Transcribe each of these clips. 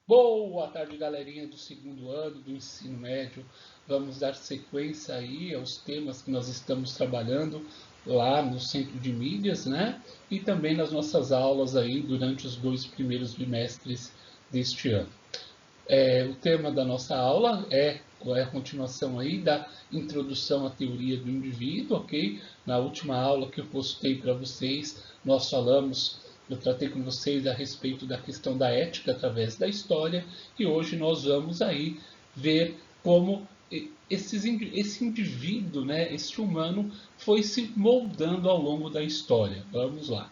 Boa tarde, galerinha do segundo ano do ensino médio. Vamos dar sequência aí aos temas que nós estamos trabalhando lá no Centro de Mídias, né? E também nas nossas aulas aí durante os 2 primeiros bimestres deste ano. O tema da nossa aula é a continuação aí da introdução à teoria do indivíduo, ok? Na última aula que eu postei para vocês, eu tratei com vocês a respeito da questão da ética através da história, e hoje nós vamos aí ver como esse indivíduo, né, esse humano, foi se moldando ao longo da história. Vamos lá.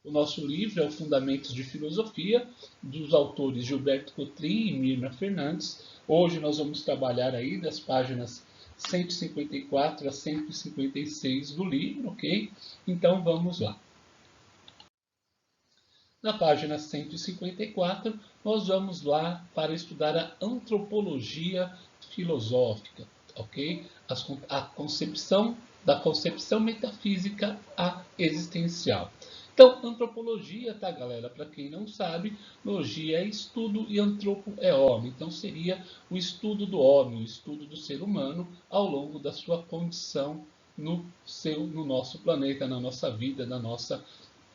O nosso livro é o Fundamentos de Filosofia, dos autores Gilberto Cotrim e Mirna Fernandes. Hoje nós vamos trabalhar aí das páginas 154 a 156 do livro, ok? Então vamos lá. Na página 154, nós vamos lá para estudar a antropologia filosófica, ok? A concepção da concepção metafísica à existencial. Então, antropologia, tá, galera? Para quem não sabe, logia é estudo e antropo é homem. Então, seria o estudo do homem, o estudo do ser humano ao longo da sua condição no nosso planeta, na nossa vida, na nossa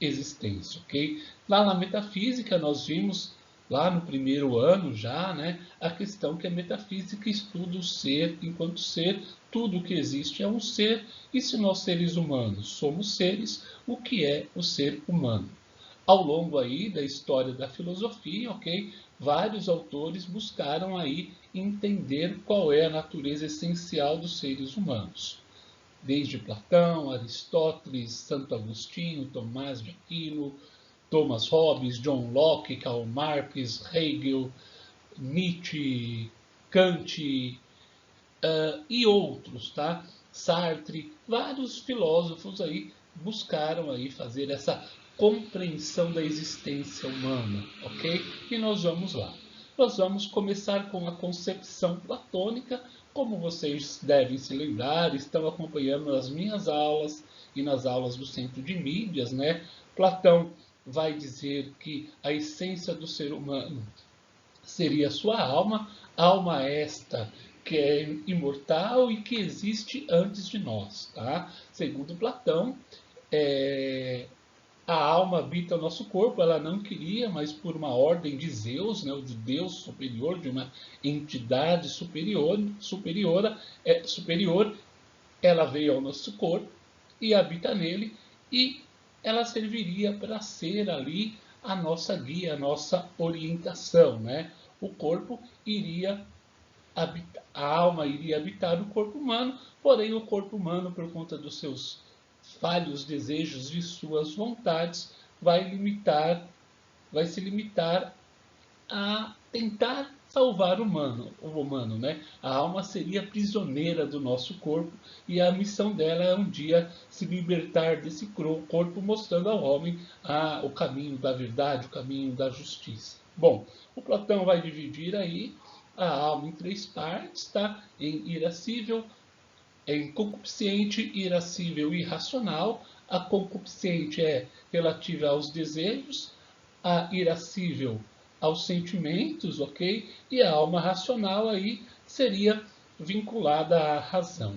existência, ok? Lá na metafísica nós vimos lá no primeiro ano já, né, a questão que a metafísica estuda o ser enquanto ser, tudo que existe é um ser, e se nós seres humanos somos seres, o que é o ser humano? Ao longo aí da história da filosofia, ok, vários autores buscaram aí entender qual é a natureza essencial dos seres humanos. Desde Platão, Aristóteles, Santo Agostinho, Tomás de Aquino, Thomas Hobbes, John Locke, Karl Marx, Hegel, Nietzsche, Kant e outros, tá? Sartre, vários filósofos aí buscaram aí fazer essa compreensão da existência humana, ok? E nós vamos lá. Nós vamos começar com a concepção platônica. Como vocês devem se lembrar, estão acompanhando nas minhas aulas e nas aulas do Centro de Mídias, né? Platão vai dizer que a essência do ser humano seria a sua alma esta que é imortal e que existe antes de nós, tá? Segundo Platão, a alma habita o nosso corpo, ela não queria, mas por uma ordem de Zeus, né, de Deus superior, de uma entidade superior, ela veio ao nosso corpo e habita nele, e ela serviria para ser ali a nossa guia, a nossa orientação, né? O corpo iria habitar, a alma iria habitar o corpo humano, porém o corpo humano, por conta dos seus falhos desejos e suas vontades, vai se limitar a tentar salvar o humano, né? A alma seria prisioneira do nosso corpo e a missão dela é um dia se libertar desse corpo, mostrando ao homem o caminho da verdade, o caminho da justiça. Bom, o Platão vai dividir aí a alma em 3 partes, tá? Em irascível, em concupiscente, irascível e irracional. A concupiscente é relativa aos desejos, a irascível aos sentimentos, ok? E a alma racional aí seria vinculada à razão.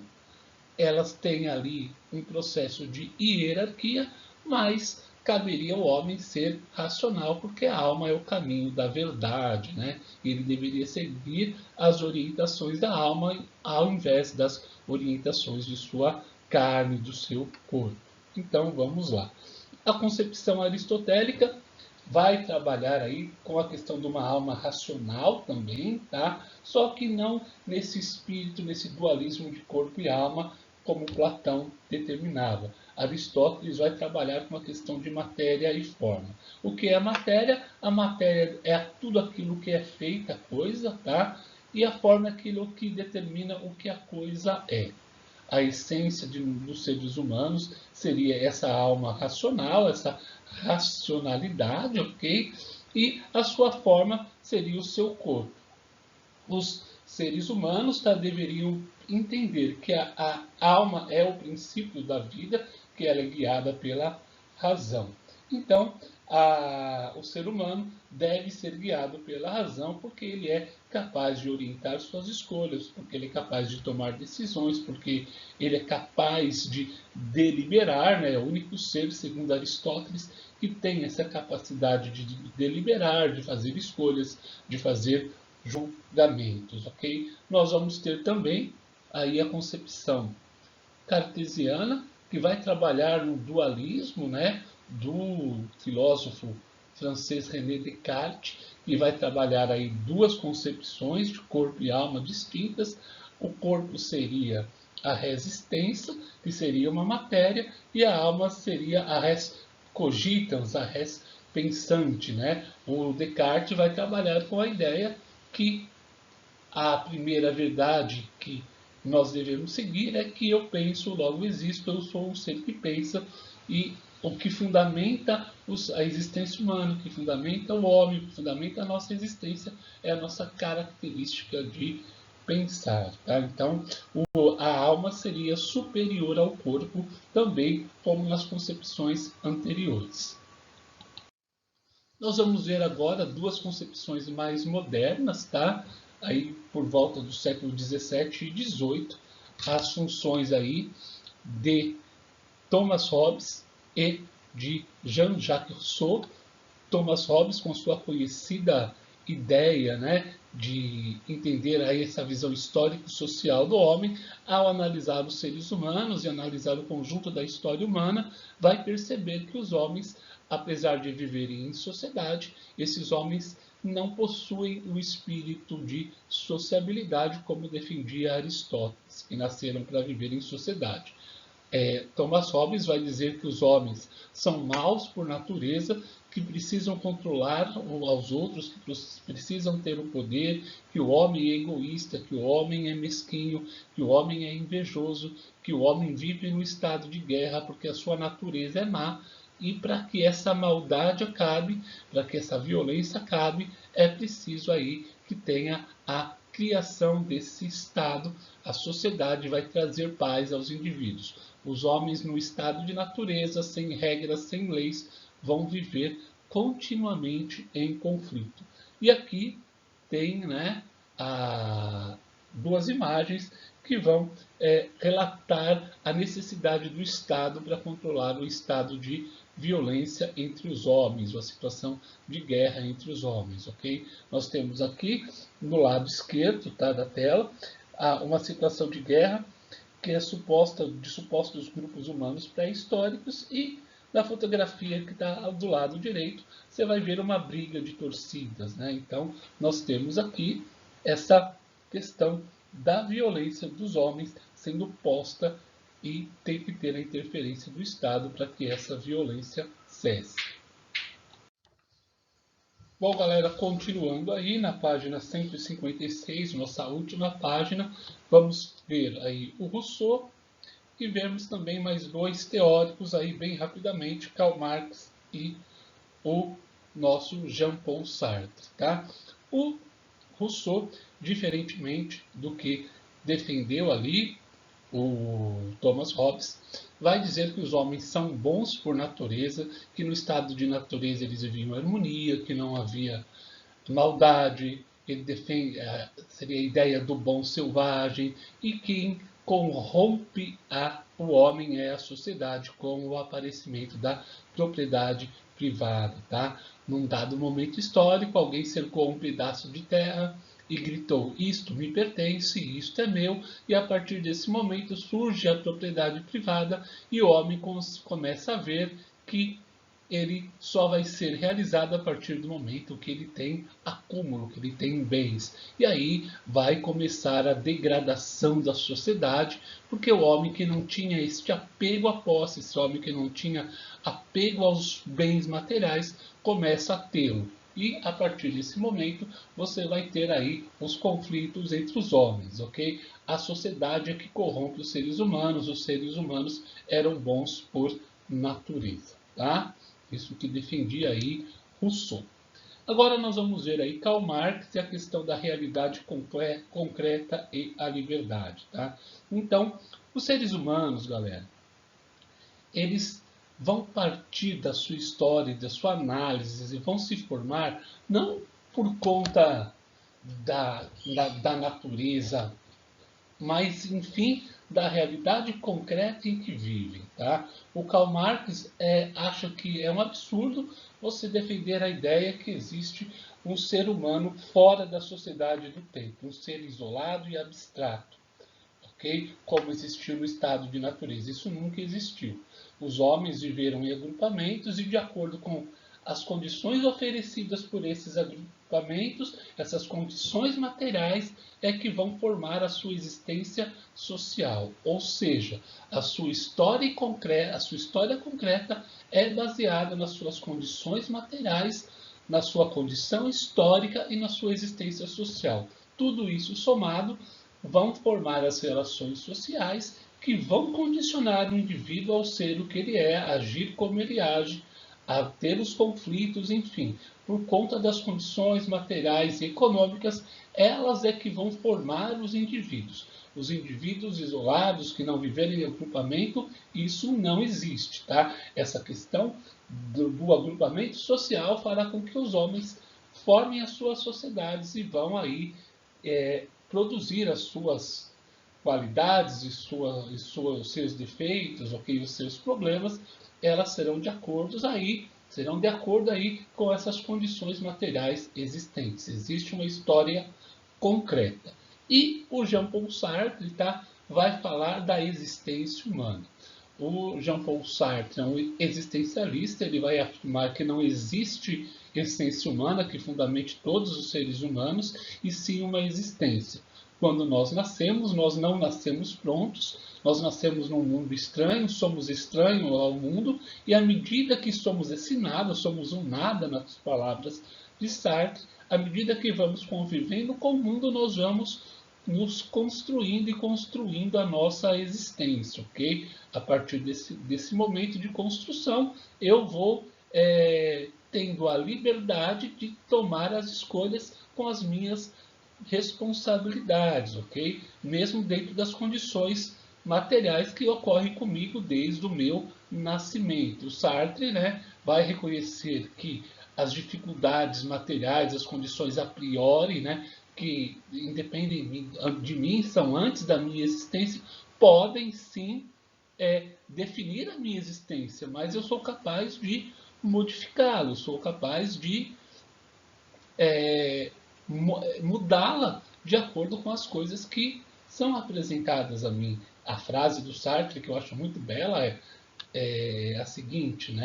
Elas têm ali um processo de hierarquia, mas caberia ao homem ser racional, porque a alma é o caminho da verdade, né? Ele deveria seguir as orientações da alma ao invés das orientações de sua carne, do seu corpo. Então vamos lá. A concepção aristotélica vai trabalhar aí com a questão de uma alma racional também, tá? Só que não nesse espírito, nesse dualismo de corpo e alma, como Platão determinava. Aristóteles vai trabalhar com a questão de matéria e forma. O que é a matéria? A matéria é tudo aquilo que é feita, coisa, tá? E a forma é aquilo que determina o que a coisa é. A essência dos seres humanos seria essa alma racional, essa racionalidade, ok? E a sua forma seria o seu corpo. Os seres humanos deveriam entender que a alma é o princípio da vida, que ela é guiada pela razão. Então, o ser humano deve ser guiado pela razão, porque ele é capaz de orientar suas escolhas, porque ele é capaz de tomar decisões, porque ele é capaz de deliberar, né? É o único ser, segundo Aristóteles, que tem essa capacidade de deliberar, de fazer escolhas, de fazer julgamentos, ok? Nós vamos ter também aí a concepção cartesiana, que vai trabalhar no dualismo, né, do filósofo francês René Descartes, que vai trabalhar aí duas concepções de corpo e alma distintas. O corpo seria a resistência, que seria uma matéria, e a alma seria a res cogitans, a res pensante, né? O Descartes vai trabalhar com a ideia que a primeira verdade que nós devemos seguir é que eu penso, logo existo, eu sou um ser que pensa, e o que fundamenta a existência humana, o que fundamenta o homem, o que fundamenta a nossa existência é a nossa característica de pensar. Tá? Então, a alma seria superior ao corpo, também como nas concepções anteriores. Nós vamos ver agora duas concepções mais modernas, tá? Aí por volta do século 17 e 18, as funções aí de Thomas Hobbes e de Jean-Jacques Rousseau. Thomas Hobbes, com sua conhecida ideia, né, de entender aí essa visão histórico-social do homem, ao analisar os seres humanos e analisar o conjunto da história humana, vai perceber que os homens, apesar de viverem em sociedade, esses homens não possuem o espírito de sociabilidade como defendia Aristóteles, que nasceram para viver em sociedade. Thomas Hobbes vai dizer que os homens são maus por natureza, que precisam controlar aos outros, que precisam ter o poder, que o homem é egoísta, que o homem é mesquinho, que o homem é invejoso, que o homem vive no estado de guerra porque a sua natureza é má. E para que essa maldade acabe, para que essa violência acabe, é preciso aí que tenha a criação desse estado. A sociedade vai trazer paz aos indivíduos. Os homens no estado de natureza, sem regras, sem leis, vão viver continuamente em conflito. E aqui tem, né, duas imagens que vão relatar a necessidade do Estado para controlar o estado de violência entre os homens, ou a situação de guerra entre os homens, ok? Nós temos aqui, no lado esquerdo, tá, da tela, uma situação de guerra que é suposta de supostos grupos humanos pré-históricos, e na fotografia que está do lado direito você vai ver uma briga de torcidas, né? Então nós temos aqui essa questão da violência dos homens sendo posta, e tem que ter a interferência do Estado para que essa violência cesse. Bom, galera, continuando aí na página 156, nossa última página, vamos ver aí o Rousseau e vemos também mais dois teóricos aí bem rapidamente, Karl Marx e o nosso Jean-Paul Sartre. Tá? O Rousseau, diferentemente do que defendeu ali o Thomas Hobbes, vai dizer que os homens são bons por natureza, que no estado de natureza eles viviam em harmonia, que não havia maldade. Ele defende, seria a ideia do bom selvagem, e quem corrompe o homem é a sociedade com o aparecimento da propriedade privada. Tá? Num dado momento histórico, alguém cercou um pedaço de terra e gritou: isto me pertence, isto é meu, e a partir desse momento surge a propriedade privada e o homem começa a ver que ele só vai ser realizado a partir do momento que ele tem acúmulo, que ele tem bens. E aí vai começar a degradação da sociedade, porque o homem que não tinha este apego à posse, esse homem que não tinha apego aos bens materiais, começa a tê-lo. E a partir desse momento você vai ter aí os conflitos entre os homens, ok? A sociedade é que corrompe os seres humanos eram bons por natureza, tá? Isso que defendia aí Rousseau. Agora nós vamos ver aí Karl Marx e a questão da realidade concreta e a liberdade, tá? Então, os seres humanos, galera, eles vão partir da sua história, da sua análise e vão se formar não por conta da natureza, mas, enfim, da realidade concreta em que vivem. Tá? O Karl Marx acha que é um absurdo você defender a ideia que existe um ser humano fora da sociedade do tempo, um ser isolado e abstrato, ok? Como existiu no estado de natureza. Isso nunca existiu. Os homens viveram em agrupamentos e, de acordo com as condições oferecidas por esses agrupamentos, essas condições materiais é que vão formar a sua existência social. Ou seja, a sua história concreta é baseada nas suas condições materiais, na sua condição histórica e na sua existência social. Tudo isso somado vão formar as relações sociais que vão condicionar o indivíduo ao ser o que ele é, a agir como ele age, a ter os conflitos, enfim. Por conta das condições materiais e econômicas, elas é que vão formar os indivíduos. Os indivíduos isolados que não viverem em agrupamento, isso não existe, tá? Essa questão do agrupamento social fará com que os homens formem as suas sociedades e vão aí produzir as suas qualidades e seus defeitos, ok, os seus problemas, elas serão de acordo aí com essas condições materiais existentes. Existe uma história concreta. E o Jean-Paul Sartre vai falar da existência humana. O Jean-Paul Sartre é um existencialista, ele vai afirmar que não existe essência humana que fundamente todos os seres humanos, e sim uma existência. Quando nós nascemos, nós não nascemos prontos, nós nascemos num mundo estranho, somos estranhos ao mundo, e à medida que somos esse nada, somos um nada, nas palavras de Sartre, à medida que vamos convivendo com o mundo, nós vamos nos construindo e construindo a nossa existência, ok? A partir desse momento de construção, eu vou tendo a liberdade de tomar as escolhas com as minhas responsabilidades, ok? Mesmo dentro das condições materiais que ocorrem comigo desde o meu nascimento. O Sartre, vai reconhecer que as dificuldades materiais, as condições a priori, que independem de mim, são antes da minha existência, podem sim definir a minha existência, mas eu sou capaz de modificá-lo, sou capaz de mudá-la de acordo com as coisas que são apresentadas a mim. A frase do Sartre, que eu acho muito bela, é a seguinte,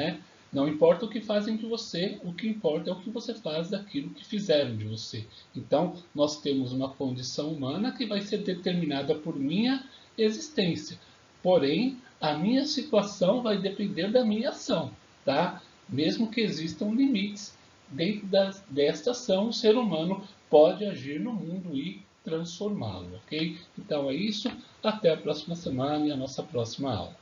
Não importa o que fazem de você, o que importa é o que você faz daquilo que fizeram de você. Então, nós temos uma condição humana que vai ser determinada por minha existência. Porém, a minha situação vai depender da minha ação, tá? Mesmo que existam limites dentro desta ação, o ser humano pode agir no mundo e transformá-lo, ok? Então é isso. Até a próxima semana e a nossa próxima aula.